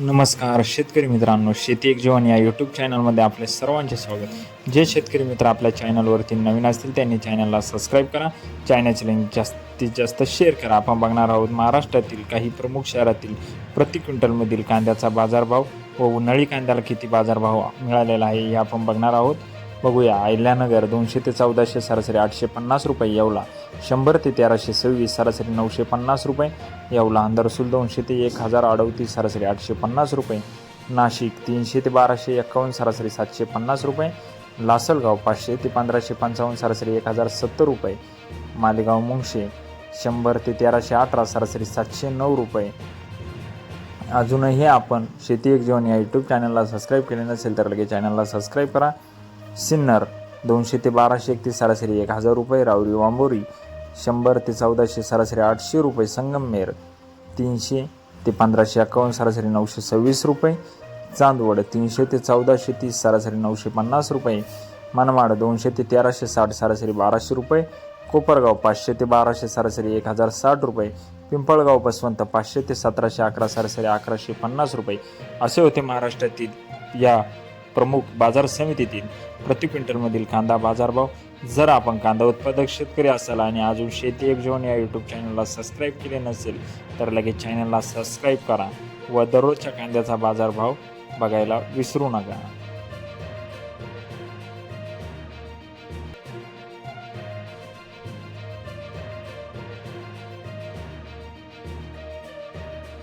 नमस्कार शेतकरी मित्रांनो, शेती एक जीवन या यूट्यूब चॅनलमध्ये आपले सर्वांचे स्वागत। जे शेतकरी मित्र आपल्या चॅनलवरती नवीन असतील त्यांनी चॅनलला सबस्क्राईब करा, चॅनलची लिंक जास्तीत जास्त शेअर करा। आपण बघणार आहोत महाराष्ट्रातील काही प्रमुख शहरातील प्रति क्विंटलमधील कांद्याचा बाजारभाव व उन्हाळी कांद्याला किती बाजारभाव मिळालेला आहे हे आपण बघणार आहोत। बघूया। अहिल्यानगर 200 ते 1400 सरासरी 850 रुपये येवला, 100 ते 1326 सरासरी 950 रुपये येवला, हंदरसूल 200 ते 1038 सरासरी 850 रुपये, नाशिक 300 ते 1251 सरासरी 750 रुपये, लासलगाव 500 ते 1555 सरासरी 1070 रुपये, मालेगाव मुंगशे 100 ते 1318 सरासरी 709 रुपये। अजूनही आपण शेती एक जीवन या यूट्यूब चॅनलला सबस्क्राईब केले नसेल तर लगेच चॅनलला सबस्क्राईब करा। सिन्नर 200 ते 1231 सरासरी 1000 रुपये, राऊरी वांबोरी 100 ते 1400 सरासरी 800 रुपये, संगमनेर 300 ते 1551 सरासरी 926 रुपये, चांदवड 300 ते 1430 सरासरी 950 रुपये, मनमाड 200 ते 1360 सरासरी 1200 रुपये, कोपरगाव 500 ते 1200 सरासरी 1060 रुपये, पिंपळगाव बसवंत 500 ते 1711 सरासरी 1150 रुपये। असे होते महाराष्ट्रातील या प्रमुख बाजार समितीतील प्रति क्विंटलमधील कांदा बाजारभाव। जर आपण कांदा उत्पादक शेतकरी असाल आणि अजून शेती एक जीवन या यूट्यूब चॅनलला सबस्क्राईब केले नसेल तर लगेच चॅनलला सबस्क्राईब करा व दररोजच्या कांद्याचा बाजारभाव बघायला विसरू नका।